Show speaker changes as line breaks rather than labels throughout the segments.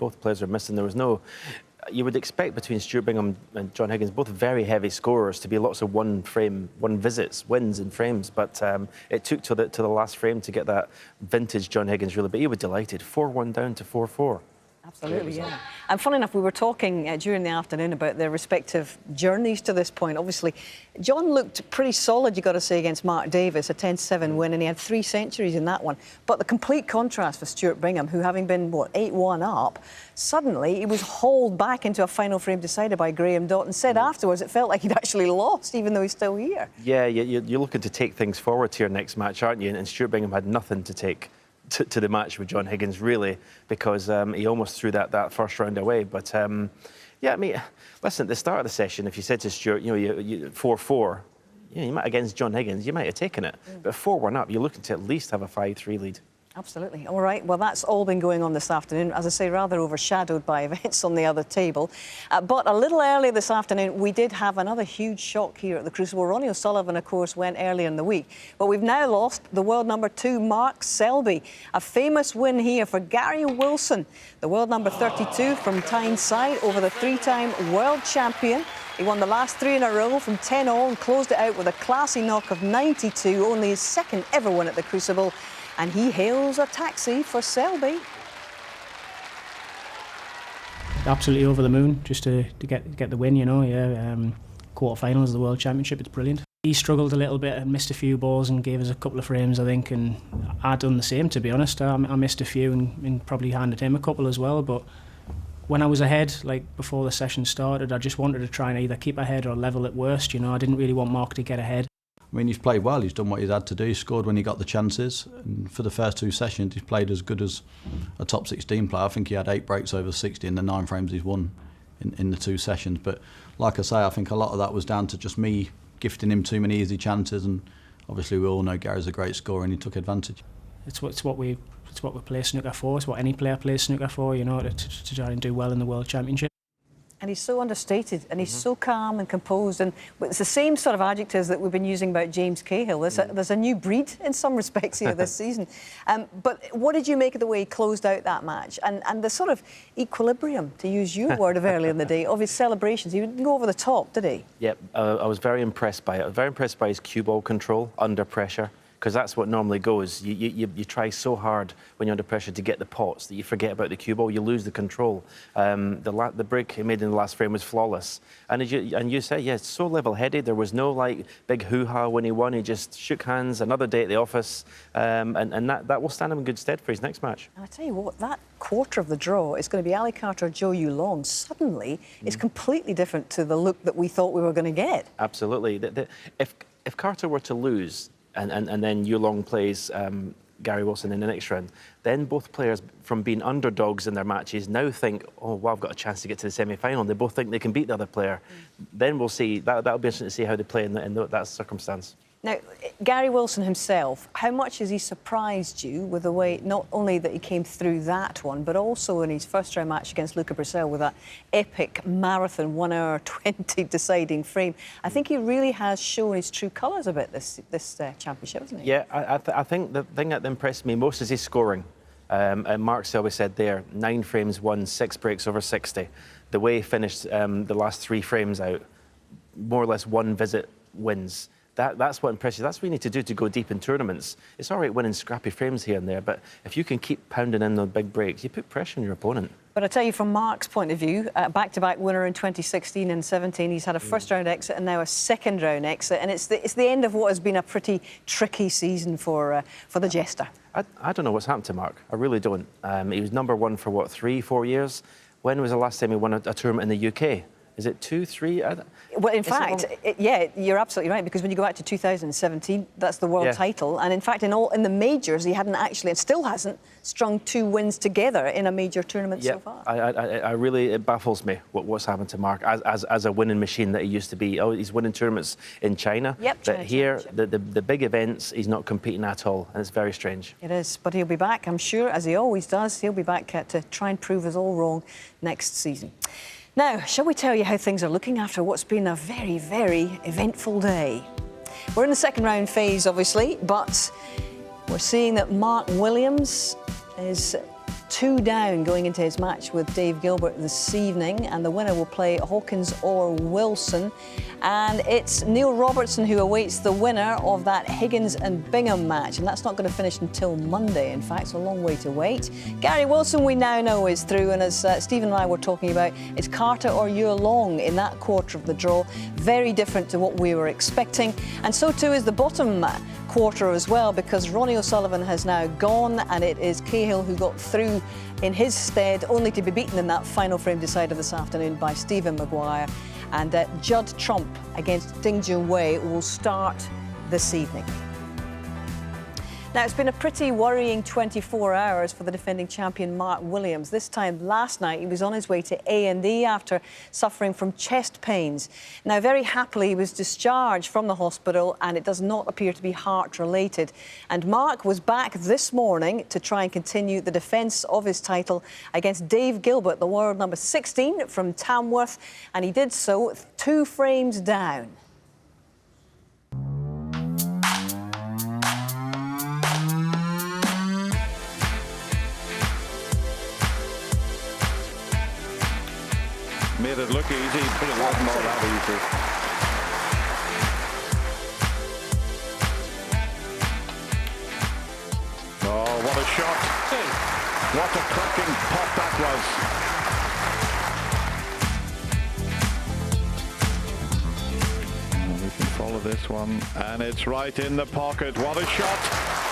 Both players were missing. There was no... You would expect between Stuart Bingham and John Higgins, both very heavy scorers, to be lots of one visits, wins in frames. But it took to the last frame to get that vintage John Higgins really. But he was delighted. 4-1 down to 4-4.
Absolutely, yeah. And funny enough, we were talking during the afternoon about their respective journeys to this point. Obviously, John looked pretty solid, you've got to say, against Mark Davis, a 10-7 win, and he had 3 centuries in that one. But the complete contrast for Stuart Bingham, who, having been, what, 8-1 up, suddenly he was hauled back into a final frame decided by Graham Dott, and said afterwards it felt like he'd actually lost, even though he's still here. Yeah,
you're looking to take things forward to your next match, aren't you? And Stuart Bingham had nothing to take to the match with John Higgins, really, because he almost threw that first round away. But yeah, I mean, listen, at the start of the session, if you said to Stuart, you know, 4-4, you might, against John Higgins, you might have taken it. But 4-1 up, you're looking to at least have a 5-3 lead.
Absolutely. All right, well, that's all been going on this afternoon, as I say, rather overshadowed by events on the other table. But a little earlier this afternoon, we did have another huge shock here at the Crucible. Ronnie O'Sullivan, of course, went earlier in the week. But we've now lost the world number 2, Mark Selby. A famous win here for Gary Wilson, the world number 32 from Tyneside, over the 3-time world champion. He won the last 3 in a row from 10-all and closed it out with a classy knock of 92, only his second ever win at the Crucible. And he hails a taxi for Selby.
Absolutely over the moon, just to get the win, you know. Yeah, quarterfinals of the World Championship, it's brilliant. He struggled a little bit and missed a few balls and gave us a couple of frames, I think, and I'd done the same, to be honest. I missed a few and probably handed him a couple as well, but when I was ahead, like before the session started, I just wanted to try and either keep ahead or level at worst, you know. I didn't really want Mark to get ahead.
I mean, he's played well, he's done what he's had to do, he scored when he got the chances, and for the first 2 sessions he's played as good as a top 16 player. I think he had 8 breaks over 60 in the 9 frames he's won in the 2 sessions. But like I say, I think a lot of that was down to just me gifting him too many easy chances, and obviously we all know Gary's a great scorer and he took advantage.
It's what we play snooker for, it's what any player plays snooker for, you know, to try and do well in the World Championship.
And he's so understated, and he's so calm and composed, and it's the same sort of adjectives that we've been using about James Cahill. There's a new breed in some respects here this season. But what did you make of the way he closed out that match, and the sort of equilibrium, to use your word of earlier in the day, of his celebrations? He didn't go over the top, did he?
Yep, I was very impressed by it. I was very impressed by his cue ball control under pressure, because that's what normally goes. You try so hard when you're under pressure to get the pots that you forget about the cue ball, you lose the control. The break he made in the last frame was flawless. And you say, yeah, so level-headed. There was no, like, big hoo-ha when he won. He just shook hands, another day at the office, and that will stand him in good stead for his next match. And
I tell you what, that quarter of the draw is going to be Ali Carter, Joe Yu Long. Suddenly, it's completely different to the look that we thought we were going to get.
Absolutely. If Carter were to lose, and then Yu Long plays Gary Wilson in the next round, then both players, from being underdogs in their matches, now think, oh, well, I've got a chance to get to the semi-final. They both think they can beat the other player. Then we'll see. That'll be interesting to see how they play in that circumstance.
Now, Gary Wilson himself, how much has he surprised you with the way, not only that he came through that one, but also in his first-round match against Luca Brazil with that epic marathon 1 hour 20 deciding frame? I think he really has shown his true colours a bit this championship, hasn't he?
Yeah, I think the thing that impressed me most is his scoring. And Mark Selby said there, 9 frames won, 6 breaks over 60. The way he finished the last 3 frames out, more or less 1 visit wins. That's what impresses you. That's what you need to do to go deep in tournaments. It's all right winning scrappy frames here and there, but if you can keep pounding in the big breaks, you put pressure on your opponent.
But I tell you, from Mark's point of view, back-to-back winner in 2016 and 17, he's had a first-round exit and now a second-round exit, and it's the end of what has been a pretty tricky season for the Jester.
I don't know what's happened to Mark. I really don't. He was number 1 for, what, 3-4 years? When was the last time he won a tournament in the UK? Is it 2, 3?
Well, in fact, yeah, you're absolutely right, because when you go back to 2017, that's the world title. And in fact, in the majors, he hadn't actually, and still hasn't, strung 2 wins together in a major tournament so far.
I really, it baffles me what's happened to Mark as a winning machine that he used to be. Oh, he's winning tournaments in China.
Yep,
but here, the big events, he's not competing at all, and it's very strange.
It is, but he'll be back, I'm sure, as he always does. He'll be back to try and prove us all wrong next season. Now, shall we tell you how things are looking after what's been a very, very eventful day? We're in the second round phase, obviously, but we're seeing that Mark Williams is 2 down going into his match with Dave Gilbert this evening, and the winner will play Hawkins or Wilson. And it's Neil Robertson who awaits the winner of that Higgins and Bingham match, and that's not going to finish until Monday. In fact, it's a long way to wait. Gary Wilson, we now know, is through, and as Stephen and I were talking about, it's Carter or Yue Long in that quarter of the draw. Very different to what we were expecting, and so too is the bottom quarter as well, because Ronnie O'Sullivan has now gone, and it is Cahill who got through in his stead, only to be beaten in that final frame decider this afternoon by Stephen Maguire. And Judd Trump against Ding Junhui will start this evening. Now, it's been a pretty worrying 24 hours for the defending champion Mark Williams. This time last night, he was on his way to A&E after suffering from chest pains. Now, very happily, he was discharged from the hospital, and it does not appear to be heart-related. And Mark was back this morning to try and continue the defence of his title against Dave Gilbert, the world number 16 from Tamworth, and he did so 2 frames down.
Made it look easy, but it wasn't all that easy. Oh, what a shot. What a cracking pop that was. And we can follow this one, and it's right in the pocket. What a shot.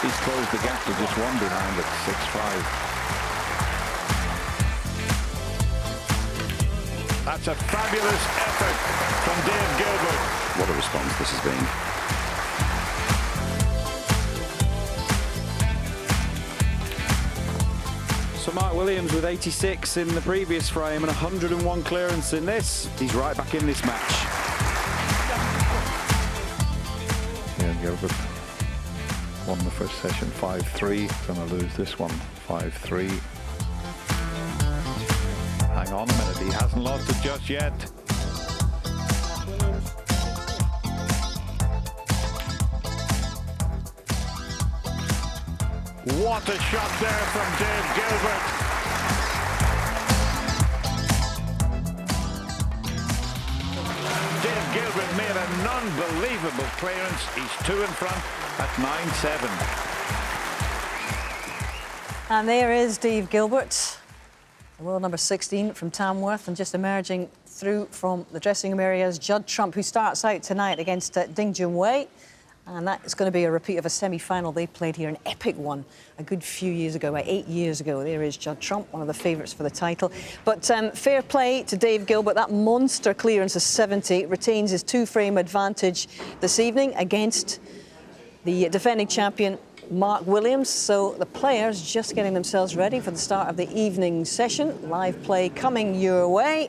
He's closed the gap to just 1 behind at 6-5. That's a fabulous effort from Dave Gilbert.
What a response this has been.
So Mark Williams with 86 in the previous frame and 101 clearance in this. He's right back in this match.
Yeah, Gilbert won the first session 5-3. Gonna lose this one 5-3. Hang on a minute, he hasn't lost it just yet. What a shot there from Dave Gilbert. Dave Gilbert made an unbelievable clearance. He's 2 in front at 9-7.
And there is Dave Gilbert, the world number 16 from Tamworth, and just emerging through from the dressing room areas, Judd Trump, who starts out tonight against Ding Junhui. And that is going to be a repeat of a semi-final they played here, an epic one, a good few years ago, about 8 years ago. There is Judd Trump, one of the favourites for the title. But fair play to Dave Gilbert. That monster clearance of 70 retains his 2-frame advantage this evening against the defending champion Mark Williams. So the players just getting themselves ready for the start of the evening session. Live play coming your way.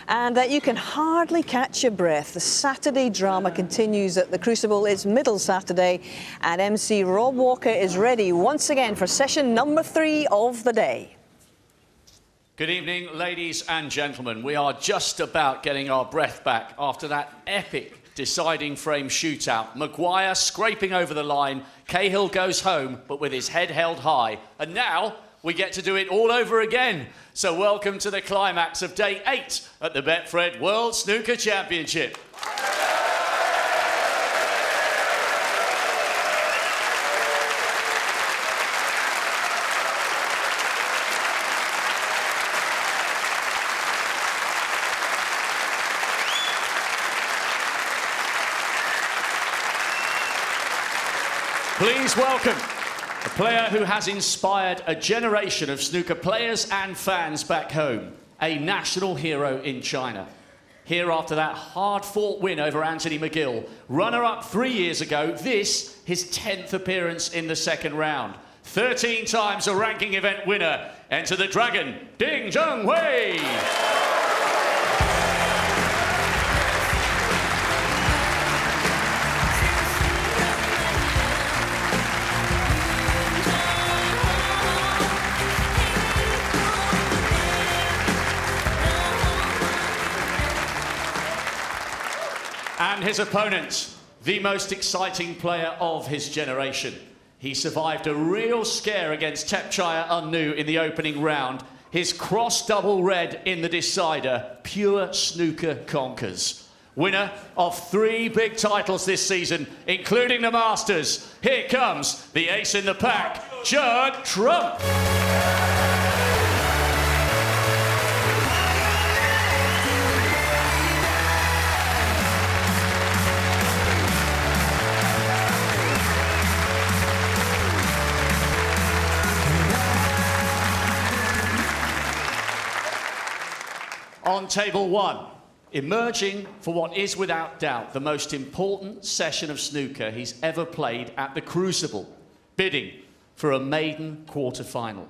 And you can hardly catch your breath. The Saturday drama continues at the Crucible. It's Middle Saturday, and MC Rob Walker is ready once again for session number 3 of the day.
Good evening, ladies and gentlemen. We are just about getting our breath back after that epic deciding frame shootout. Maguire scraping over the line. Cahill goes home, but with his head held high. And now we get to do it all over again. So welcome to the climax of day 8 at the Betfred World Snooker Championship. Please welcome a player who has inspired a generation of snooker players and fans back home, a national hero in China. Here after that hard-fought win over Anthony McGill, runner-up 3 years ago, this his 10th appearance in the second round. 13 times a ranking event winner. Enter the Dragon, Ding Junhui. And his opponent, the most exciting player of his generation. He survived a real scare against Tepchaya Unnu in the opening round. His cross double red in the decider, pure snooker conquers. Winner of 3 big titles this season, including the Masters. Here comes the ace in the pack, Judd Trump. On table 1, emerging for what is without doubt the most important session of snooker he's ever played at the Crucible, bidding for a maiden quarter-final.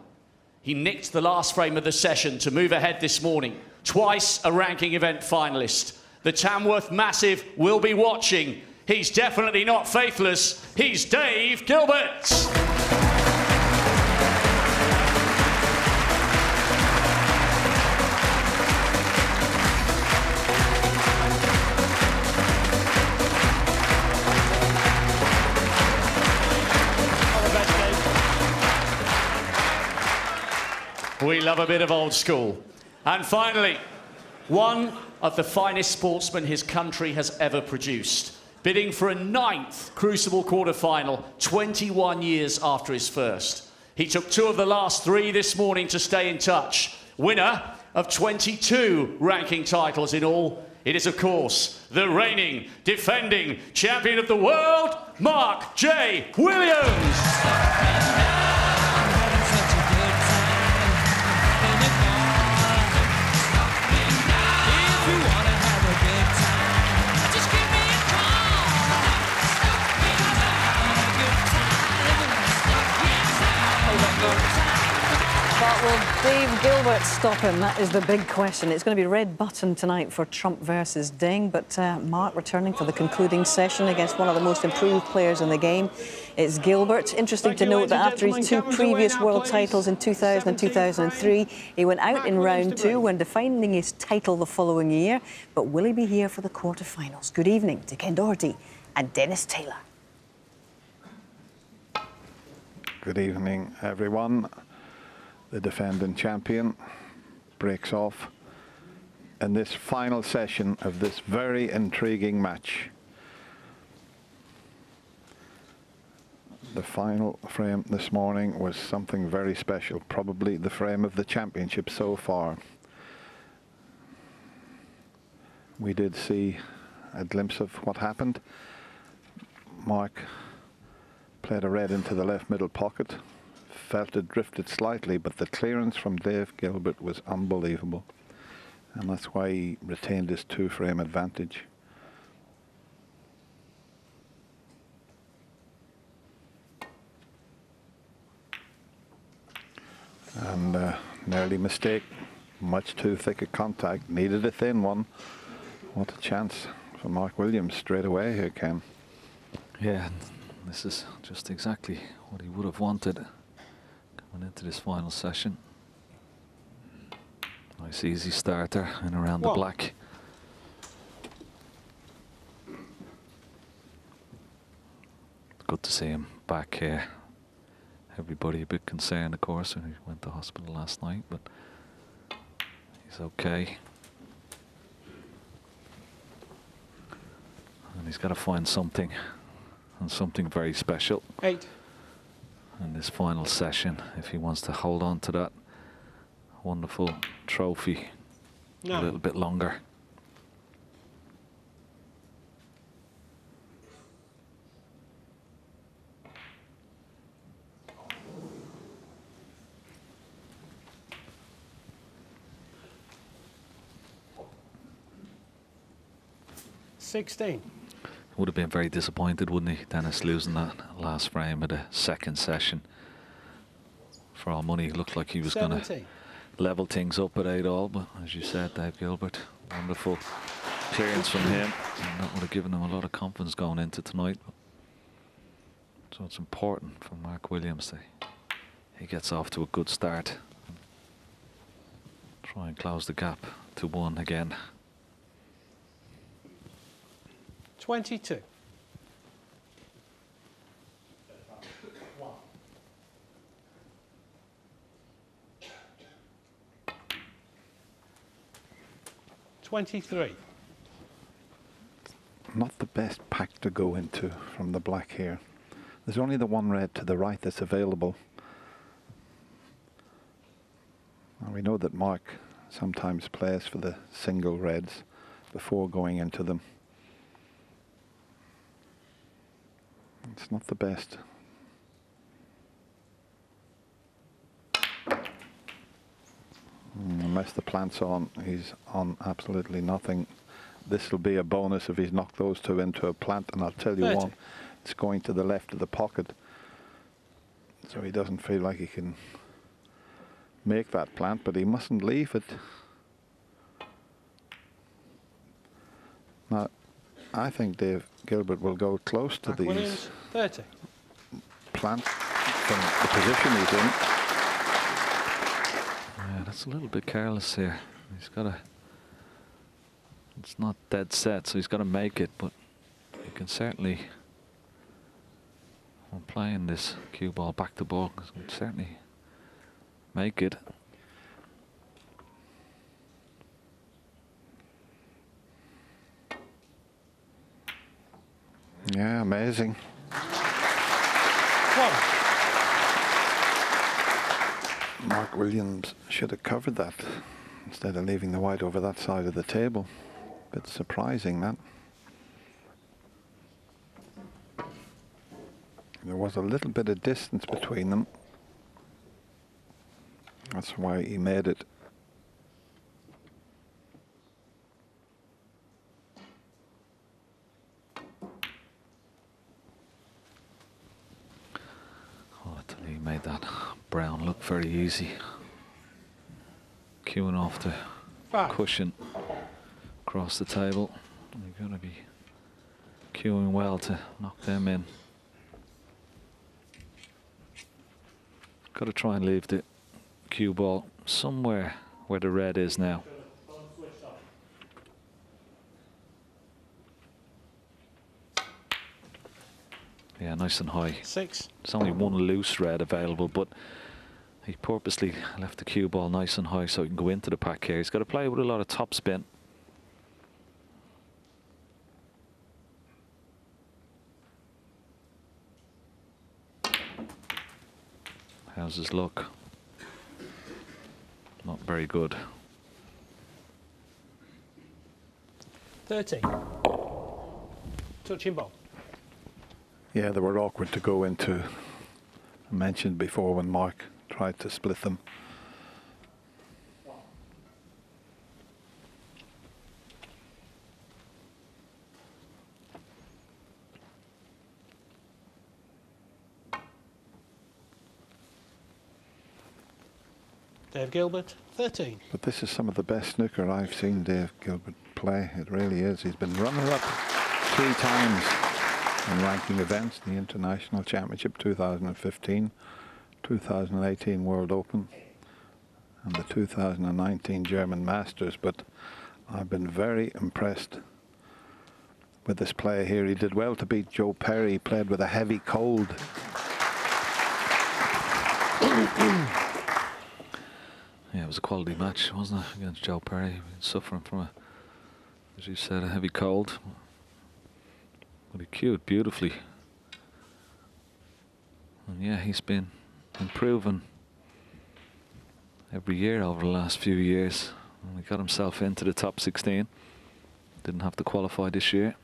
He nicked the last frame of the session to move ahead this morning, twice a ranking event finalist. The Tamworth Massive will be watching. He's definitely not faithless. He's Dave Gilbert. We love a bit of old school. And finally, one of the finest sportsmen his country has ever produced, bidding for a 9th Crucible quarter-final 21 years after his first. He took 2 of the last 3 this morning to stay in touch. Winner of 22 ranking titles in all, it is, of course, the reigning, defending champion of the world, Mark J. Williams.
But will Dave Gilbert stop him? That is the big question. It's going to be red button tonight for Trump versus Ding, but Mark returning for the concluding session against one of the most improved players in the game. It's Gilbert. Interesting to note that after his 2 previous world titles in 2000 and 2003, he went out in round 2 when defending his title the following year. But will he be here for the quarterfinals? Good evening to Ken Doherty and Dennis Taylor.
Good evening, everyone. The defending champion breaks off in this final session of this very intriguing match. The final frame this morning was something very special, probably the frame of the championship so far. We did see a glimpse of what happened. Mark played a red into the left middle pocket. Felt it drifted slightly, but the clearance from Dave Gilbert was unbelievable. And that's why he retained his 2-frame advantage. And an early mistake, much too thick a contact, needed a thin one. What a chance for Mark Williams straight away here, Ken.
Yeah, this is just exactly what he would have wanted coming into this final session. Nice easy starter and around the black. Good to see him back here. Everybody a bit concerned, of course, when he went to hospital last night, but he's okay. And he's got to find something, and something very special.
8.
In this final session, if he wants to hold on to that wonderful trophy a little bit longer. Would have been very disappointed, wouldn't he, Dennis, losing that last frame of the second session. For all money, it looked like he was going to level things up at 8-all, but as you said, Dave Gilbert, wonderful clearance from him, and that would have given him a lot of confidence going into tonight. So it's important for Mark Williams that he gets off to a good start. Try and close the gap to 1 again.
22. 23.
Not the best pack to go into from the black here. There's only the one red to the right that's available. And we know that Mark sometimes plays for the single reds before going into them. It's not the best. Unless the plant's on, he's on absolutely nothing. This will be a bonus if he's knocked those two into a plant, and I'll tell you
30.
one, it's going to the left of the pocket. So he doesn't feel like he can make that plant, but he mustn't leave it. Now, I think Dave Gilbert will go close to
Mark
these
Williams, 30.
plants from the position he's in.
Yeah, that's a little bit careless here. He's got to. It's not dead set, so he's got to make it, but he can certainly. When playing this cue ball back to ball, he can certainly make it.
Yeah, amazing. Mark Williams should have covered that instead of leaving the white over that side of the table. Bit surprising, that. There was a little bit of distance between them. That's why he made it.
He made that brown look very easy. Cueing off the cushion across the table. You've got to be cueing well to knock them in. Got to try and leave the cue ball somewhere where the red is now. Yeah, nice and high.
6.
There's only one loose red available, but he purposely left the cue ball nice and high so he can go into the pack here. He's got to play with a lot of top spin. How's his luck? Not very good.
30. Touching ball.
Yeah, they were awkward to go into. I mentioned before when Mark tried to split them.
Dave Gilbert, 13.
But this is some of the best snooker I've seen Dave Gilbert play. It really is. He's been runner-up 3 times in ranking events, the International Championship 2015, 2018 World Open, and the 2019 German Masters. But I've been very impressed with this player here. He did well to beat Joe Perry. He played with a heavy cold.
Yeah, it was a quality match, wasn't it, against Joe Perry, suffering from a, as you said, a heavy cold. But he cued beautifully. And yeah, he's been improving every year over the last few years. And he got himself into the top 16. Didn't have to qualify this year.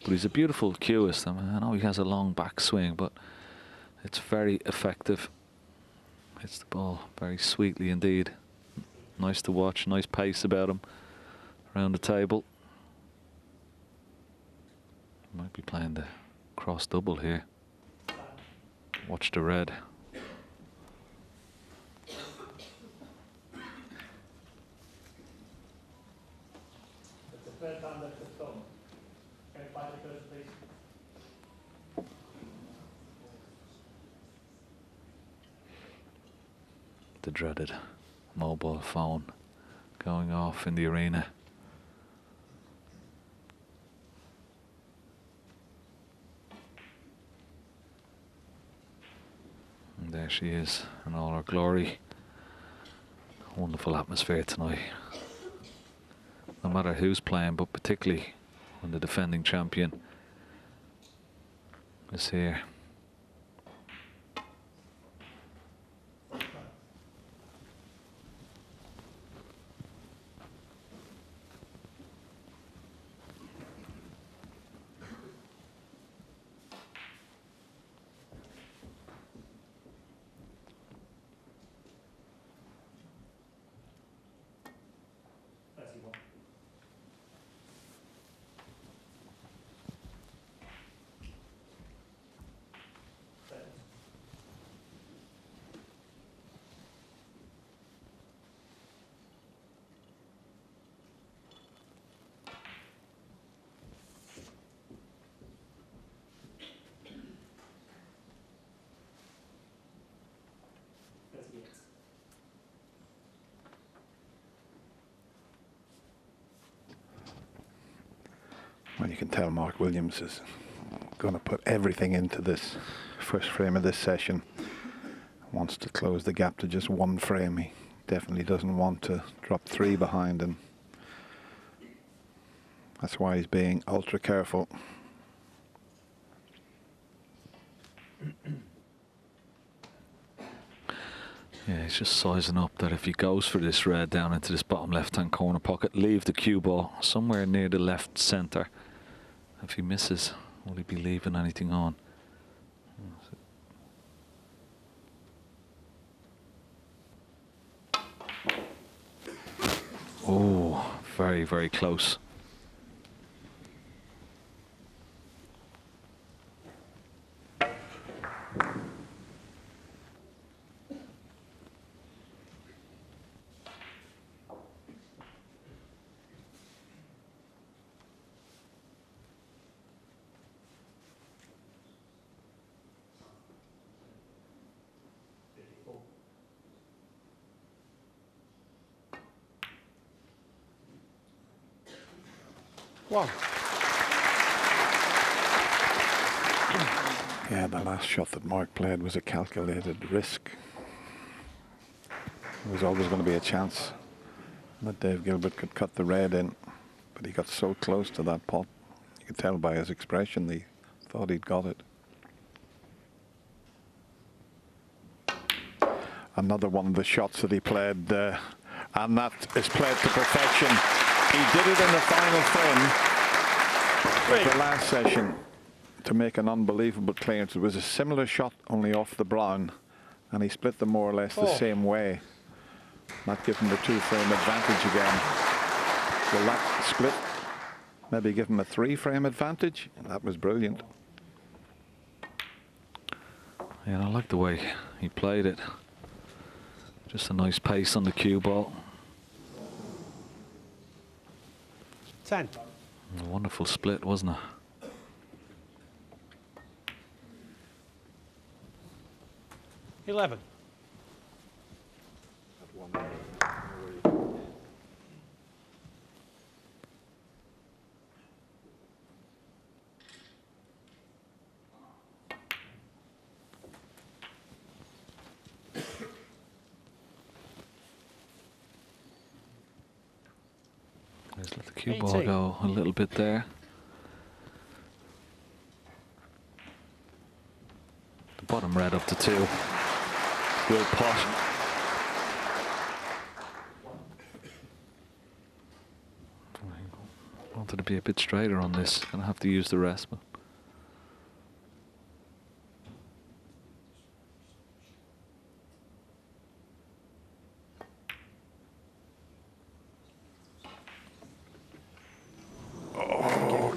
But he's a beautiful cueist. I mean, I know he has a long backswing, but it's very effective. Hits the ball very sweetly indeed. Nice to watch, nice pace about him around the table. Might be playing the cross double here. Watch the red. The dreaded mobile phone going off in the arena. And there she is in all her glory. Wonderful atmosphere tonight. no matter who's playing, but particularly when the defending champion is here.
Well, you can tell Mark Williams is going to put everything into this first frame of this session. Wants to close the gap to just one frame. He definitely doesn't want to drop 3 behind, and that's why he's being ultra careful.
Yeah, he's just sizing up that if he goes for this red down into this bottom left-hand corner pocket, leave the cue ball somewhere near the left centre. If he misses, will he be leaving anything on? Oh, very, very close.
One.
Yeah, the last shot that Mark played was a calculated risk. There was always going to be a chance that Dave Gilbert could cut the red in, but he got so close to that pot. You could tell by his expression he thought he'd got it. Another one of the shots that he played, and that is played to perfection. He did it in the final frame of the last session to make an unbelievable clearance. It was a similar shot, only off the brown, and he split them more or less the same way. Not give him the 2-frame advantage again. Will that split maybe give him a 3-frame advantage? That was brilliant.
Yeah, I like the way he played it. Just a nice pace on the cue ball.
10.
A wonderful split, wasn't it?
$11.
Just let the cue ball go a little bit there. The bottom red up to 2. Good pot. Wanted to be a bit straighter on this. Gonna have to use the rest, but.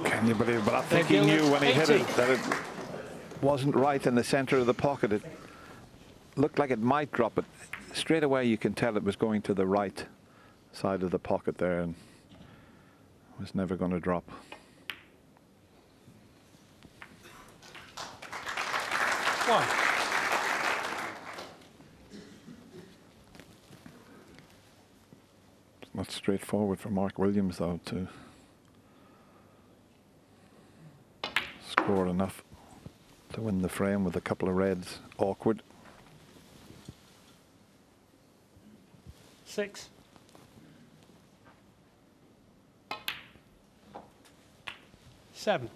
Can you believe it? But I think he knew when he hit it that it wasn't right in the center of the pocket. It looked like it might drop, but straight away you can tell it was going to the right side of the pocket there and was never going to drop.
One.
It's not straightforward for Mark Williams though to score enough to win the frame with a couple of reds. Awkward.
6. 7.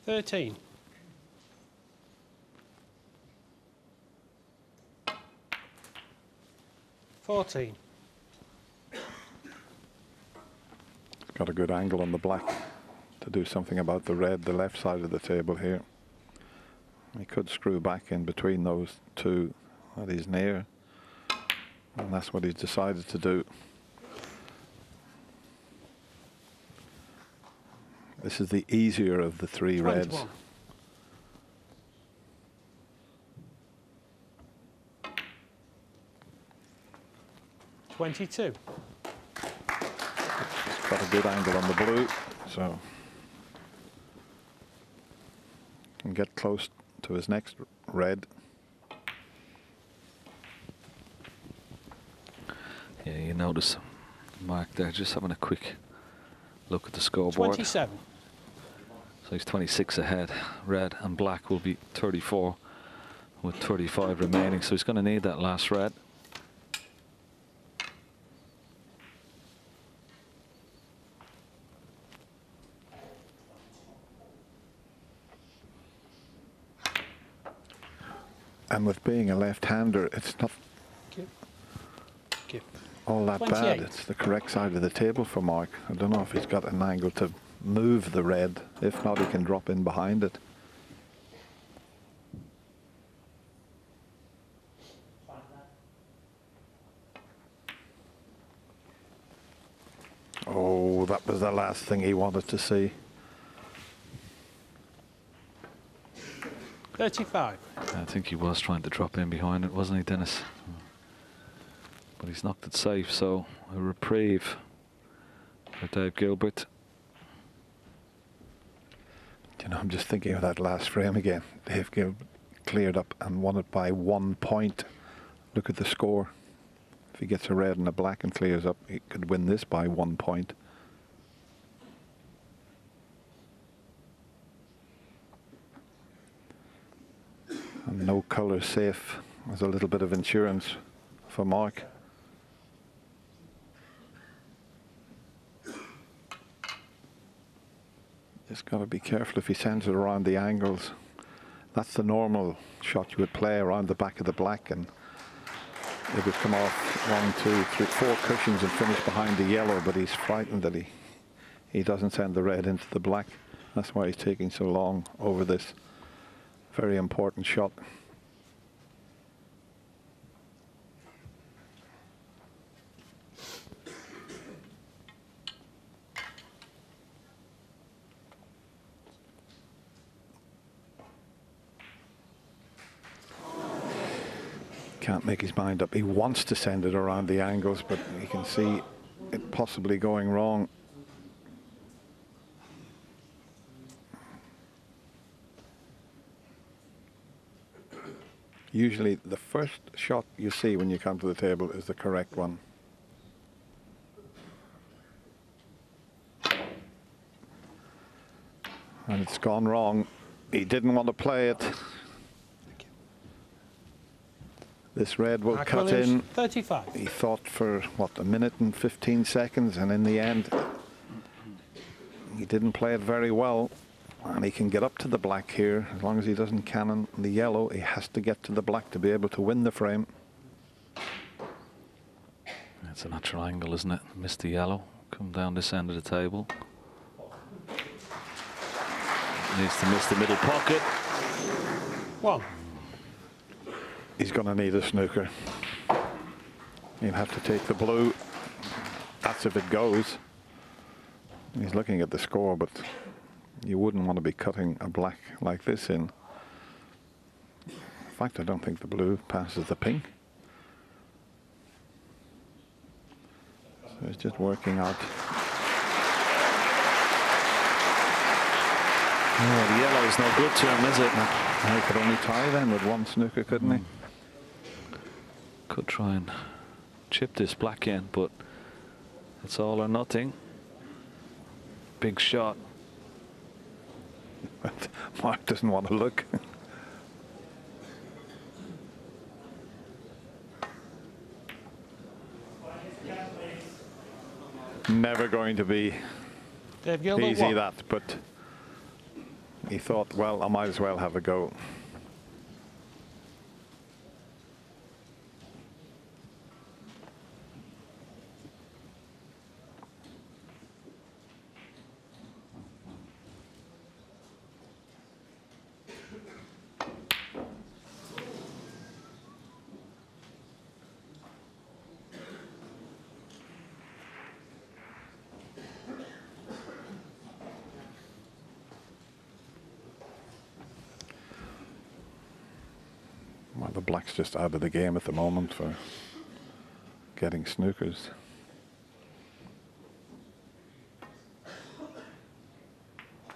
$13. 14.
Got a good angle on the black to do something about the red, the left side of the table here. He could screw back in between those two that he's near, and that's what he's decided to do. This is the easier of the three
21.
reds.
$22.
Got a good angle on the blue, so can get close to his next red.
Yeah, you notice Mark there just having a quick look at the scoreboard.
27.
So he's 26 ahead. Red and black will be 34 with 35 remaining. So he's going to need that last red.
And with being a left-hander, it's not all that
28.
bad. It's the correct side of the table for Mark. I don't know if he's got an angle to move the red. If not, he can drop in behind it. Oh, that was the last thing he wanted to see.
35.
I think he was trying to drop in behind it, wasn't he, Dennis? But he's knocked it safe, so a reprieve for Dave Gilbert.
You know, I'm just thinking of that last frame again. Dave Gilbert cleared up and won it by 1 point. Look at the score. If he gets a red and a black and clears up, he could win this by 1 point. And no colour safe. There's a little bit of insurance for Mark. Just got to be careful if he sends it around the angles. That's the normal shot you would play around the back of the black, and it would come off 1, 2, 3, 4 cushions and finish behind the yellow, but he's frightened that he doesn't send the red into the black. That's why he's taking so long over this very important shot. Can't make his mind up. He wants to send it around the angles, but you can see it possibly going wrong. Usually the first shot you see when you come to the table is the correct one. And it's gone wrong. He didn't want to play it. This red will cut in.
35.
He thought for, what, 1 minute and 15 seconds, and in the end, he didn't play it very well. And he can get up to the black here. As long as he doesn't cannon the yellow, he has to get to the black to be able to win the frame.
It's a natural angle, isn't it? Missed the yellow. Come down this end of the table. Needs to miss the middle pocket.
1.
He's going to need a snooker. He'll have to take the blue. That's if it goes. He's looking at the score, but you wouldn't want to be cutting a black like this in. In fact, I don't think the blue passes the pink. So it's just working out.
Oh, the yellow is no good to him, is it?
He could only tie then with one snooker, couldn't he?
Could try and chip this black in, but it's all or nothing. big shot.
But Mark doesn't want to look. Never going to be
Dave Gilbert,
easy,
what?
that, but he thought, well, I might as well have a go. Well, the black's just out of the game at the moment for getting snookers.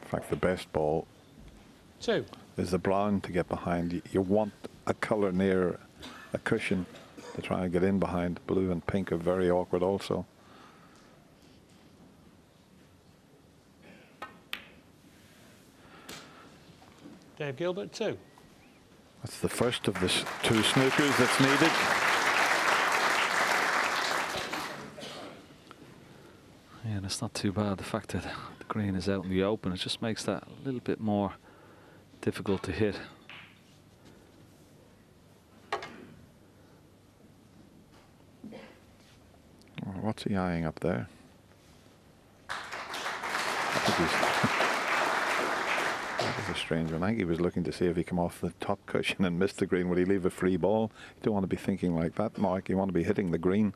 In fact, the best ball
2.
is the brown to get behind. You want a colour near a cushion to try and get in behind. Blue and pink are very awkward also.
Dave Gilbert, 2.
That's the first of the 2 snookers that's needed.
Yeah, and it's not too bad. The fact that the green is out in the open, it just makes that a little bit more difficult to hit.
What's he eyeing up there? I think he's that was a strange one. I think he was looking to see if he come off the top cushion and missed the green. Would he leave a free ball? You don't want to be thinking like that, Mark. You want to be hitting the green.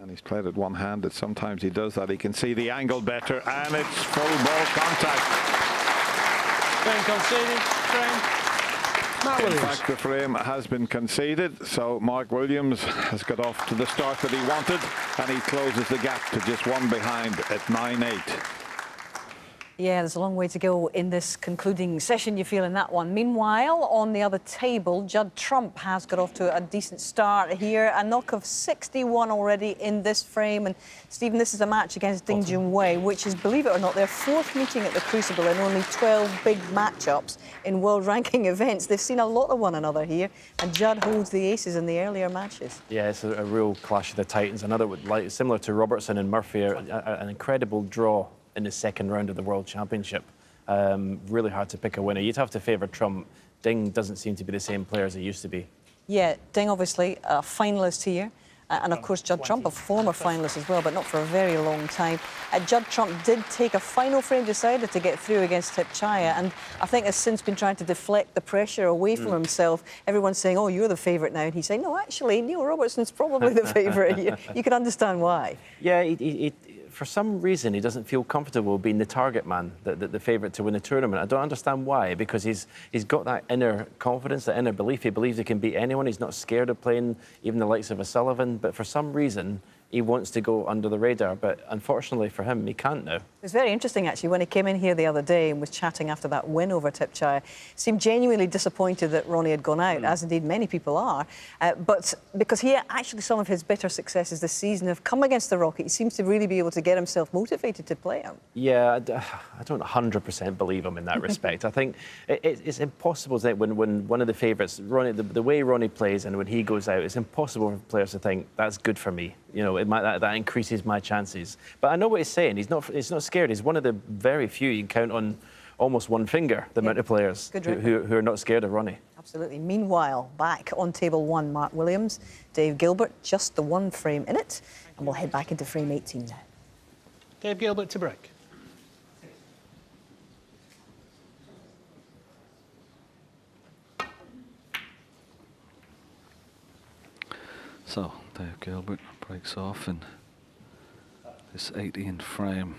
And he's played it one-handed. Sometimes he does that. He can see the angle better, and it's full ball contact.
Frame conceded. Frame. Mark
In
Williams.
fact, the frame has been conceded, so Mark Williams has got off to the start that he wanted, and he closes the gap to just 1 behind at 9-8.
Yeah, there's a long way to go in this concluding session, you feel, in that one. Meanwhile, on the other table, Judd Trump has got off to a decent start here. A knock of 61 already in this frame. And, Stephen, this is a match against Ding Junhui, which is, believe it or not, their 4th meeting at the Crucible in only 12 big matchups in world ranking events. They've seen a lot of one another here, and Judd holds the aces in the earlier matches.
Yeah, it's a real clash of the titans. Another, like, similar to Robertson and Murphy, an incredible draw in the second round of the World Championship. Really hard to pick a winner. You'd have to favour Trump. Ding doesn't seem to be the same player as he used to be.
Yeah, Ding obviously a finalist here. And of course Judd Trump, a former finalist as well, but not for a very long time. Judd Trump did take a final frame decider to get through against Tipchaya, and I think has since been trying to deflect the pressure away from himself. Everyone's saying, oh, you're the favourite now. And he's saying, no, actually, Neil Robertson's probably the favourite. You can understand why.
Yeah, for some reason, he doesn't feel comfortable being the target man, the favourite to win the tournament. I don't understand why, because he's got that inner confidence, that inner belief. He believes he can beat anyone. He's not scared of playing even the likes of a Sullivan. But for some reason, he wants to go under the radar. But unfortunately for him, he can't now.
It was very interesting, actually, when he came in here the other day and was chatting after that win over Tipchaya. Seemed genuinely disappointed that Ronnie had gone out, as indeed many people are. But because he actually, some of his better successes this season have come against the Rocket. He seems to really be able to get himself motivated to play him.
Yeah, I don't 100% believe him in that respect. I think it's impossible that when one of the favourites, Ronnie, the way Ronnie plays and when he goes out, it's impossible for players to think, that's good for me. You know, that increases my chances. But I know what he's saying. He's not scared. He's one of the very few, you can count on almost one finger, the amount of players who are not scared of Ronnie.
Absolutely. Meanwhile, back on table 1, Mark Williams, Dave Gilbert, just the 1 frame in it. And we'll head back into frame 18 now.
Dave Gilbert to break.
So Dave Gilbert breaks off in this 18 frame.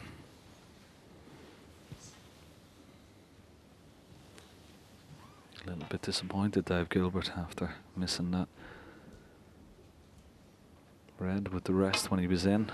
A little bit disappointed, Dave Gilbert, after missing that red with the rest when he was in.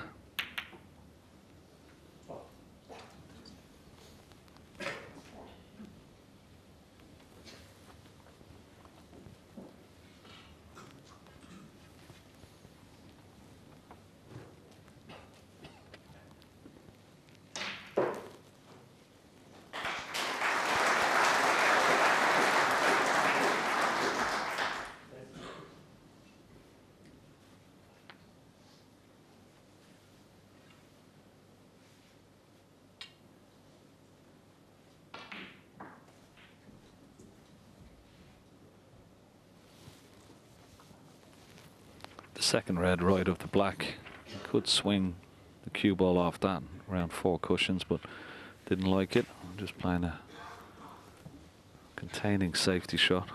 second red right of the black. He could swing the cue ball off that around 4 cushions, but didn't like it. I'm just playing a containing safety shot.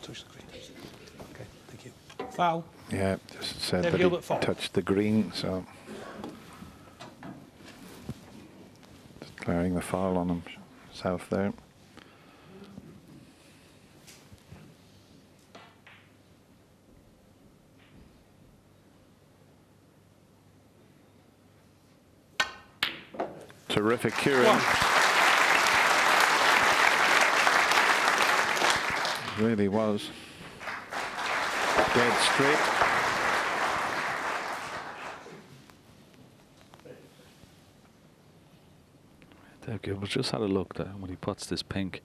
Touch the green. Okay, thank you. Foul.
Yeah, just said
David
that
Gilbert,
he
foul.
touched the green, so just declaring the foul on himself there. Terrific curing. Really was dead straight.
Dave Gilbert just had a look there when he puts this pink.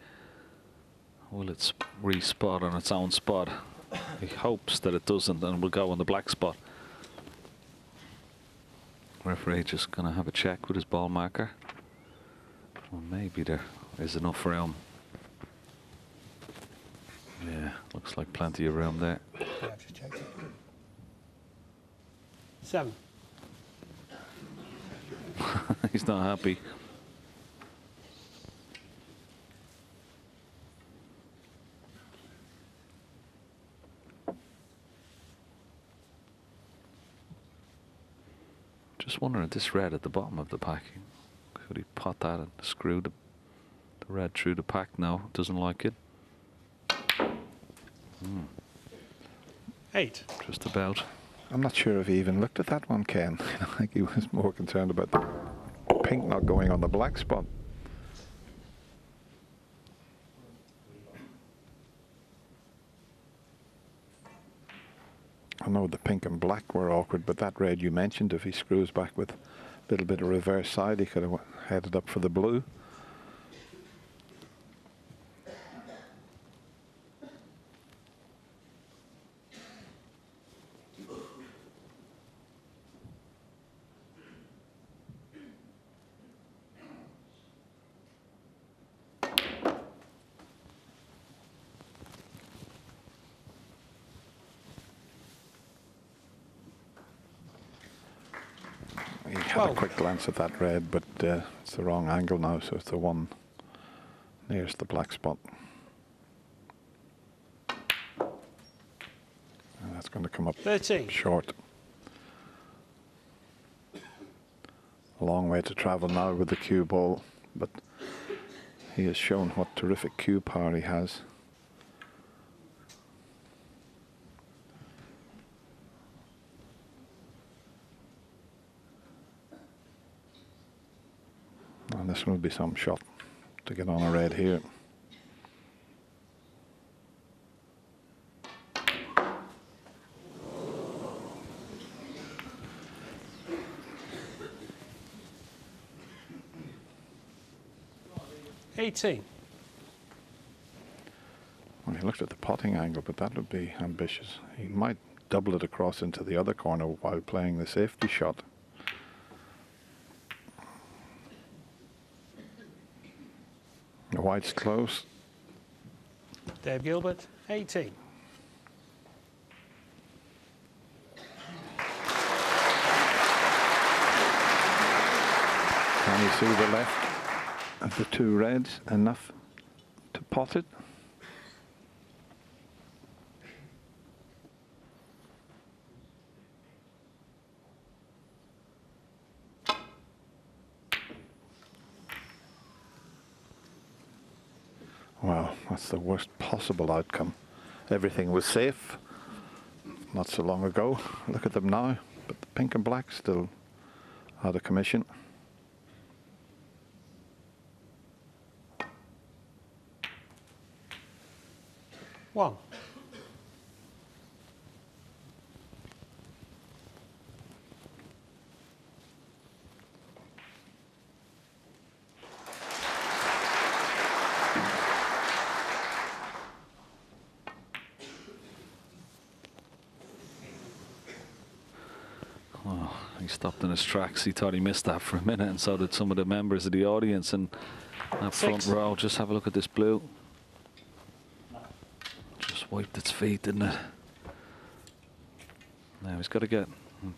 Will it re-spot on its own spot? He hopes that it doesn't and will go on the black spot. Referee just going to have a check with his ball marker. Well, maybe there is enough room. Yeah, looks like plenty of room there.
Yeah, I've just checked it. 7.
He's not happy. Just wondering, this red at the bottom of the pack, could he pot that and screw the red through the pack? No, doesn't like it.
8.
Just about.
I'm not sure if he even looked at that one, Ken. I think he was more concerned about the pink not going on the black spot. I know the pink and black were awkward, but that red you mentioned, if he screws back with a little bit of reverse side, he could have headed up for the blue. He had a quick glance at that red, but it's the wrong angle now, so it's the one nearest the black spot. And that's going to come up
13.
short. A long way to travel now with the cue ball, but he has shown what terrific cue power he has. And this will be some shot to get on a red here.
Well, he
looked at the potting angle, but that would be ambitious. He might double it across into the other corner while playing the safety shot. The white's close.
Dave Gilbert, 18.
Can you see the left of the two reds enough to pot it? Well, that's the worst possible outcome. Everything was safe not so long ago. Look at them now, but the pink and black still out of commission.
One.
He stopped in his tracks. He thought he missed that for a minute, and so did some of the members of the audience. And that front row, just have a look at this blue. Just wiped its feet, didn't it? Now he's got to get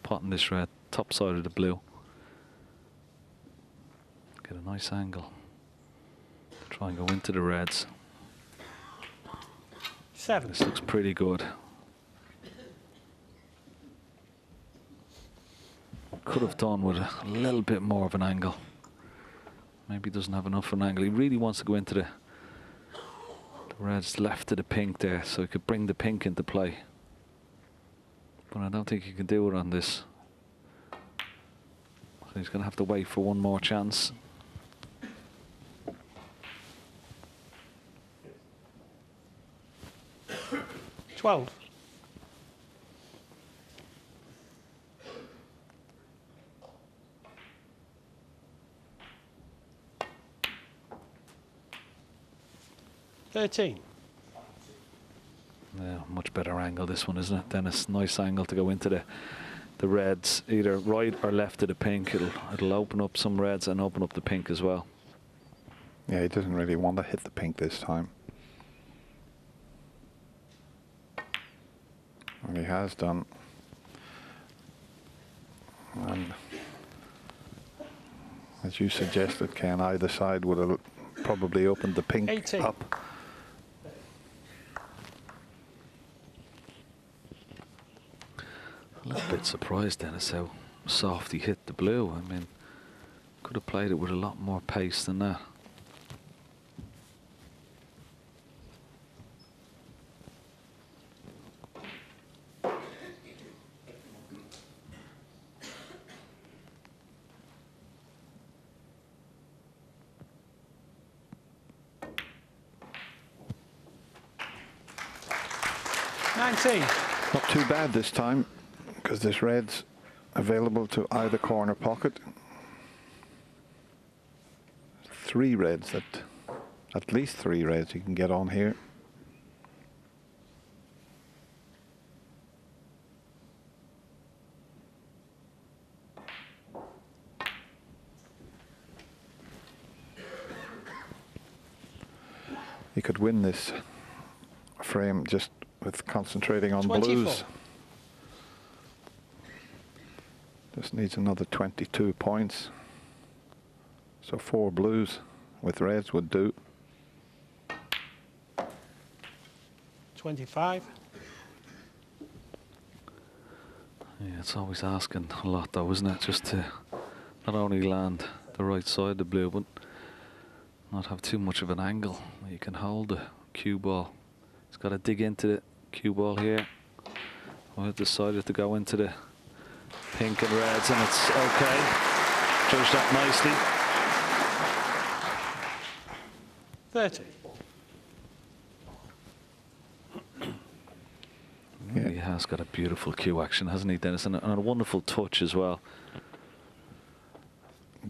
potting this red, top side of the blue. Get a nice angle. Try and go into the reds.
7.
This looks pretty good. Could have done with a little bit more of an angle. Maybe he doesn't have enough of an angle. He really wants to go into the reds left of the pink there, so he could bring the pink into play. But I don't think he can do it on this. So he's going to have to wait for one more chance.
$12. $13.
Yeah, much better angle this one, isn't it, Dennis? Nice angle to go into the reds, either right or left of the pink. It'll open up some reds and open up the pink as well.
Yeah, he doesn't really want to hit the pink this time. And he has done. And as you suggested, Ken, either side would have probably opened the pink
18.
up.
A little bit surprised, Dennis, how soft he hit the blue. I mean, could have played it with a lot more pace than that.
Not too bad this time, because there's reds available to either corner pocket. 3 reds, at least 3 reds you can get on here. You could win this frame just with concentrating on
24.
blues. Just needs another 22 points. So 4 blues with reds would do.
25.
Yeah, it's always asking a lot though, isn't it? Just to not only land the right side of the blue, but not have too much of an angle where you can hold the cue ball. He's got to dig into the cue ball here. I've decided to go into the pink and reds, and it's okay. Judge that nicely.
30.
Yeah.
He has got a beautiful cue action, hasn't he, Dennis? And a wonderful touch as well.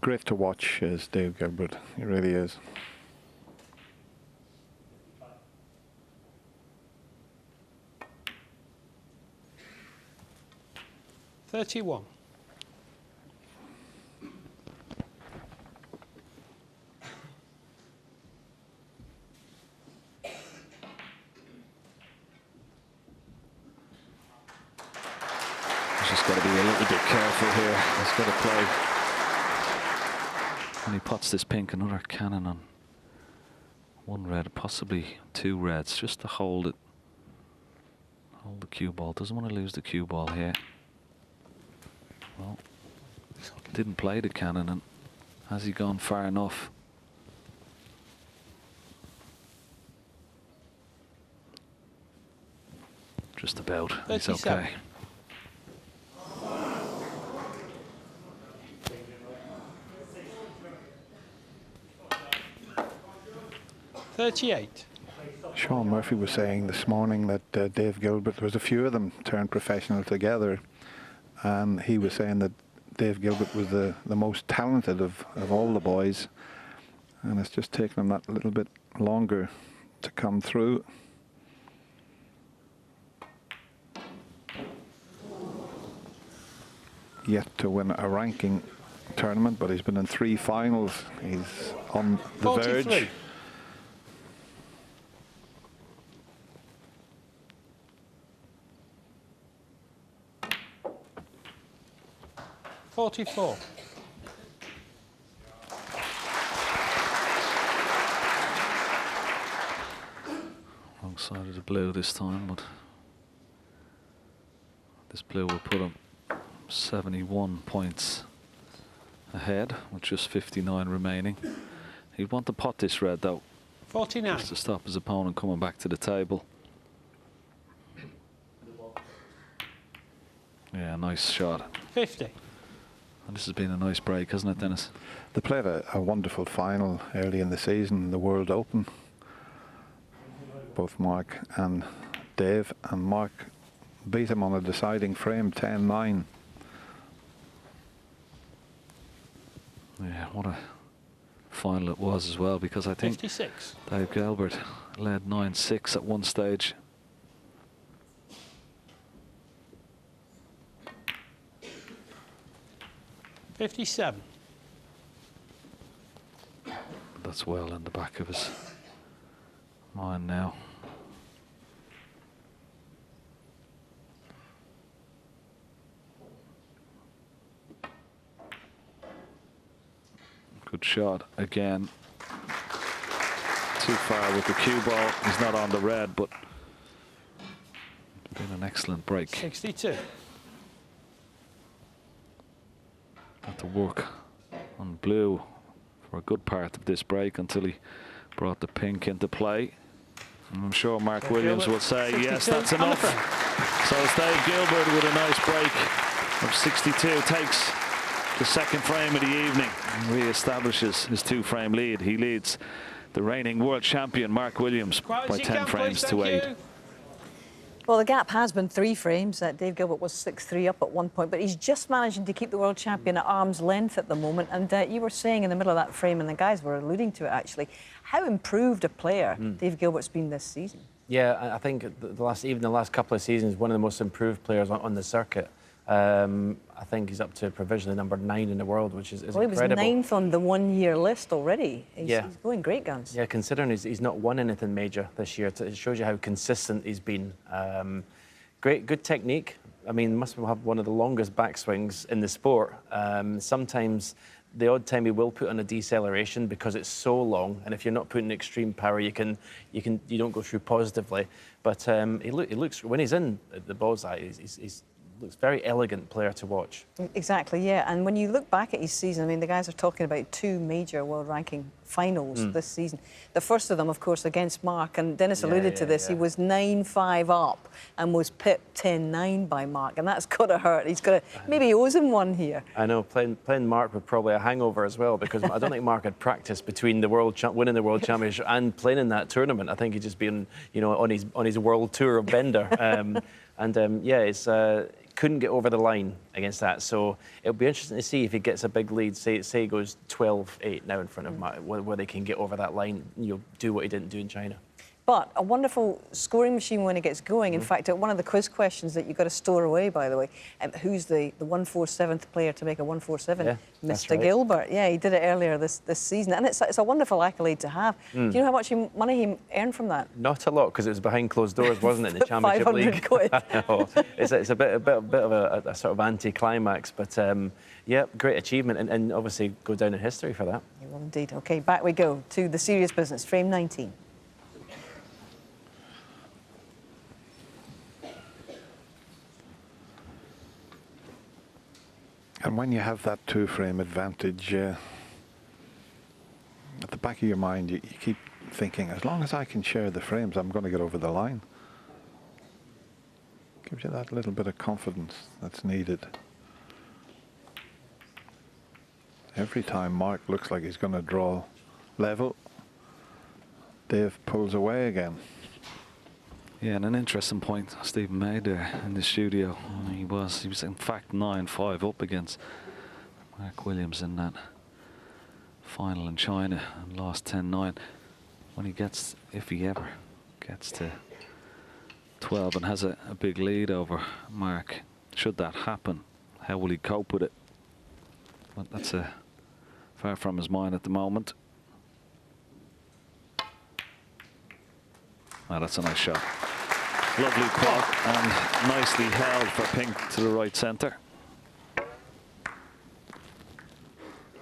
Great to watch is Dave Gilbert. He really is.
$31.
He's just got to be a little bit careful here. He's got to play. When he pots this pink, another cannon on 1 red, possibly 2 reds, just to hold it. Hold the cue ball. Doesn't want to lose the cue ball here. Well, didn't play the cannon, and has he gone far enough? Just about. He's
37.
okay.
$38.
Sean Murphy was saying this morning that Dave Gilbert, there was a few of them turned professional together, and he was saying that Dave Gilbert was the most talented of all the boys, and it's just taken him that little bit longer to come through. yet to win a ranking tournament, but he's been in 3 finals. He's on the
43.
verge.
$44.
Wrong side of the blue this time, but this blue will put him 71 points ahead with just 59 remaining. He'd want to pot this red though,
49.
just to stop his opponent coming back to the table. Yeah, nice shot.
50.
And this has been a nice break, hasn't it, Dennis?
They played a wonderful final early in the season, the World Open. Both Mark and Dave, and Mark beat him on a deciding frame, 10-9.
Yeah, what a final it was as well, because I think
56.
Dave Gilbert led 9-6 at one stage.
$57.
That's well in the back of his mind now. Good shot again. Too far with the cue ball. He's not on the red, but it's been an excellent break.
62.
Had to work on blue for a good part of this break until he brought the pink into play. And I'm sure Mark Williams will say, 62, yes, that's enough. So it's Dave Gilbert with a nice break of 62. Takes the second frame of the evening and re-establishes his 2-frame lead. He leads the reigning world champion Mark Williams by 10 frames to 8.
Well, the gap has been 3 frames. Dave Gilbert was 6-3 up at one point, but he's just managing to keep the world champion at arm's length at the moment. And you were saying in the middle of that frame, and the guys were alluding to it actually, how improved a player Dave Gilbert's been this season.
Yeah, I think even the last couple of seasons, one of the most improved players on the circuit. I think he's up to provisionally number 9 in the world, which is
well,
incredible.
He was 9th on the one-year list already. He's going great guns.
Yeah, considering he's not won anything major this year, it shows you how consistent he's been. Good technique. I mean, must have one of the longest backswings in the sport. Sometimes the odd time he will put on a deceleration because it's so long, and if you're not putting extreme power, you don't go through positively. But he looks, when he's in the bullseye, he's looks very elegant player to watch.
Exactly, yeah. And when you look back at his season, I mean, the guys are talking about 2 major world ranking finals this season. The first of them, of course, against Mark, and Dennis alluded to this. He was 9-5 up and was pipped 10-9 by Mark, and that's got to hurt. He's got to, maybe he owes him one here.
I know, playing Mark with probably a hangover as well, because I don't think Mark had practiced between the winning the world championship and playing in that tournament. I think he'd just been, on his world tour of Bender. It's couldn't get over the line against that. So it'll be interesting to see if he gets a big lead, say he goes 12-8 now in front of Mark, where they can get over that line, do what he didn't do in China.
But a wonderful scoring machine when it gets going. In fact, one of the quiz questions that you've got to store away, by the way, who's the 147th player to make a 147?
Yeah,
Mr.
right.
Gilbert. Yeah, he did it earlier this season. And it's a wonderful accolade to have. Do you know how much money he earned from that?
Not a lot, because it was behind closed doors, wasn't it, in the Championship
500
League?
quid.
I know. It's a bit of a sort of anti-climax, but yeah, great achievement, and obviously go down in history for that.
Yeah, well, indeed. OK, back we go to the serious business, frame 19.
And when you have that 2-frame advantage, at the back of your mind, you keep thinking, as long as I can share the frames, I'm going to get over the line. Gives you that little bit of confidence that's needed. Every time Mark looks like he's going to draw level, Dave pulls away again.
Yeah, and an interesting point Stephen made there in the studio. He was in fact 9-5 up against Mark Williams in that final in China and lost 10-9. When he gets, if he ever gets to 12 and has a big lead over Mark, should that happen, How will he cope with it? But that's far from his mind at the moment. Oh, that's a nice shot. Lovely pot and nicely held for pink to the right centre.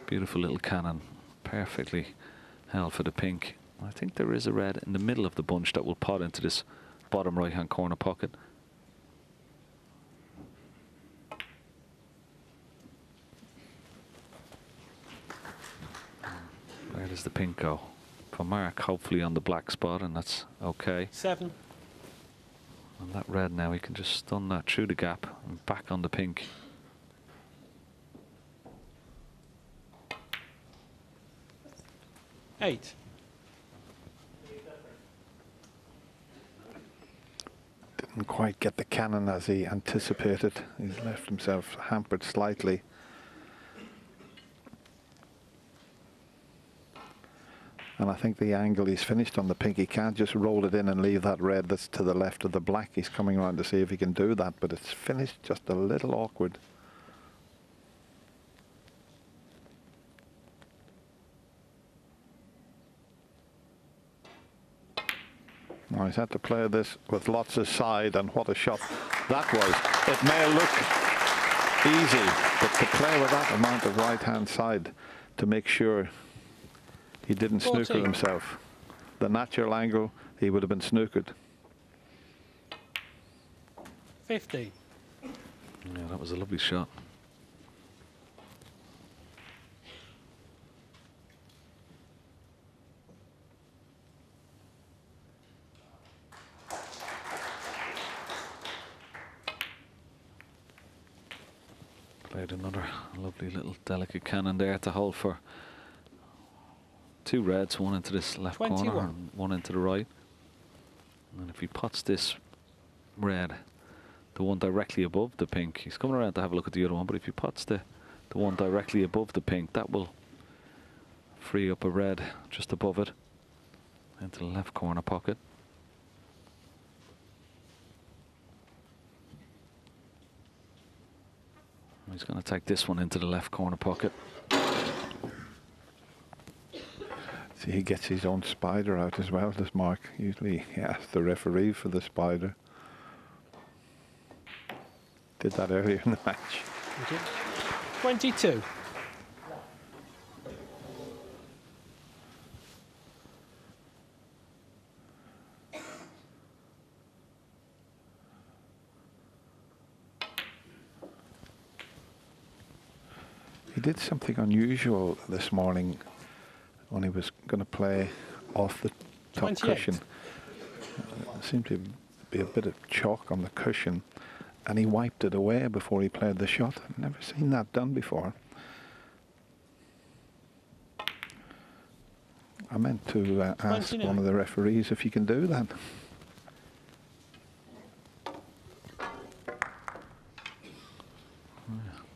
Beautiful little cannon, perfectly held for the pink. I think there is a red in the middle of the bunch that will pot into this bottom right-hand corner pocket. Where does the pink go? For Mark, hopefully on the black spot, and that's okay.
7.
And that red now, he can just stun that through the gap and back on the pink.
Eight.
Didn't quite get the cannon as he anticipated. He's left himself hampered slightly. And I think the angle he's finished on the pink, he can't just roll it in and leave that red that's to the left of the black. He's coming around to see if he can do that, but it's finished just a little awkward. Now he's had to play this with lots of side, and what a shot that was. It may look easy, but to play with that amount of right-hand side to make sure he didn't
14.
snooker himself. The natural angle, he would have been snookered.
15.
Yeah, that was a lovely shot. Played another lovely little delicate cannon there to hold for 2 reds, one into this left
21.
corner and one into the right. And if he pots this red, the one directly above the pink, he's coming around to have a look at the other one, but if he pots the one directly above the pink, that will free up a red just above it into the left corner pocket. He's going to take this one into the left corner pocket.
See, he gets his own spider out as well, does Mark. Usually he asks the referee for the spider. Did that earlier in the match.
Thank you. 22.
He did something unusual this morning when he was going to play off the top
28.
cushion. There seemed to be a bit of chalk on the cushion, and he wiped it away before he played the shot. I've never seen that done before. I meant to ask
29.
one of the referees if he can do that.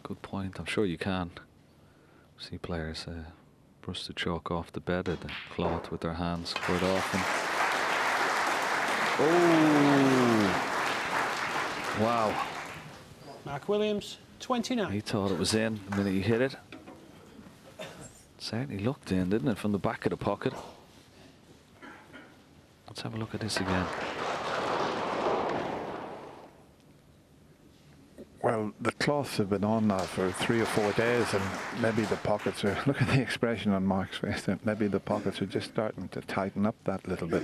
Good point. I'm sure you can. See players brush the chalk off the bed of the cloth with their hands quite often. Oh! Wow.
Mark Williams, 29.
He thought it was in the minute he hit it. Certainly looked in, didn't it, from the back of the pocket. Let's have a look at this again.
Well, the cloths have been on now for 3 or 4 days, and maybe the pockets are, look at the expression on Mark's face, maybe the pockets are just starting to tighten up that little bit.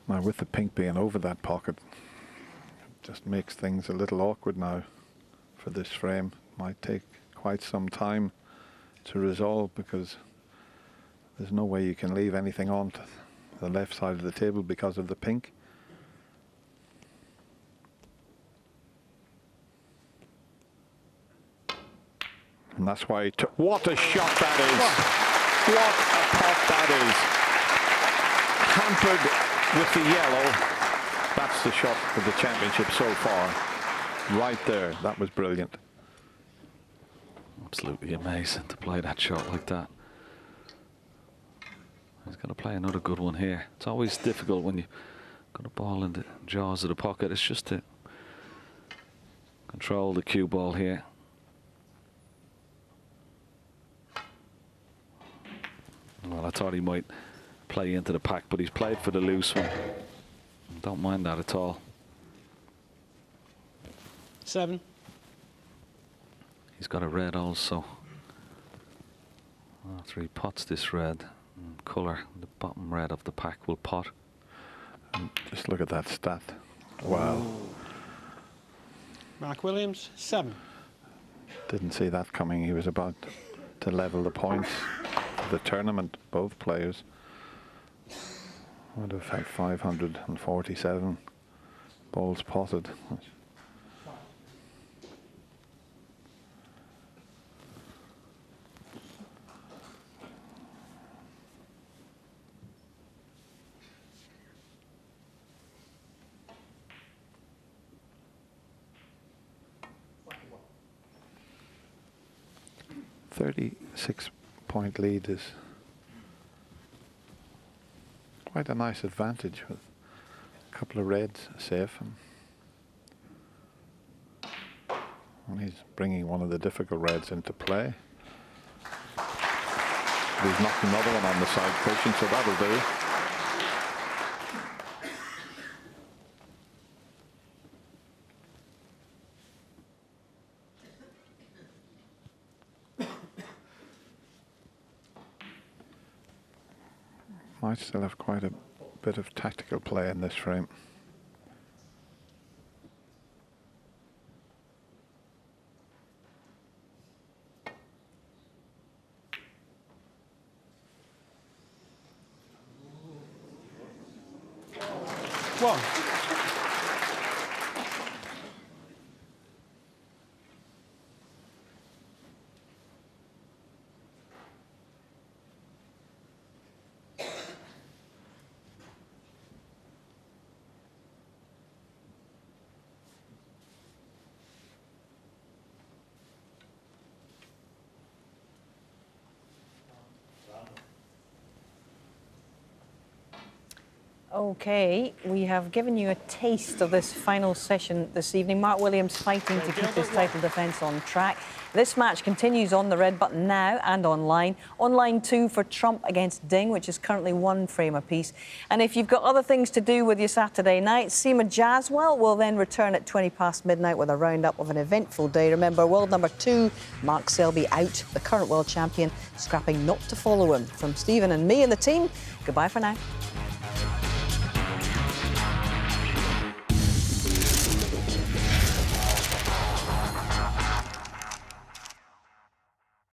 Now, with the pink being over that pocket, it just makes things a little awkward now for this frame. Might take quite some time to resolve, because there's no way you can leave anything on to the left side of the table because of the pink. And that's why he took. What a shot that is! What a pot that is! Hampered with the yellow, That's the shot for the championship so far. Right there, that was brilliant.
Absolutely amazing to play that shot like that. He's going to play another good one here. It's always difficult when you got a ball in the jaws of the pocket. It's just to control the cue ball here. Well, I thought he might play into the pack, but he's played for the loose one. Don't mind that at all.
7.
He's got a red also. After he pots this red, colour, the bottom red of the pack will pot.
And just look at that stat. Wow.
Mark Williams, 7.
Didn't see that coming. He was about to level the points of the tournament, both players. Would have had 547 balls potted. .36 lead is quite a nice advantage with a couple of reds safe, and he's bringing one of the difficult reds into play. He's knocked another one on the side cushion, so that'll do. Might still have quite a bit of tactical play in this frame.
One.
Okay, we have given you a taste of this final session this evening. Mark Williams fighting to keep his title defence on track. This match continues on the red button now and online. Online 2 for Trump against Ding, which is currently 1 frame apiece. And if you've got other things to do with your Saturday night, Seema Jaswal will then return at 20 past midnight with a roundup of an eventful day. Remember, world number 2, Mark Selby out, the current world champion, scrapping not to follow him. From Stephen and me and the team, goodbye for now.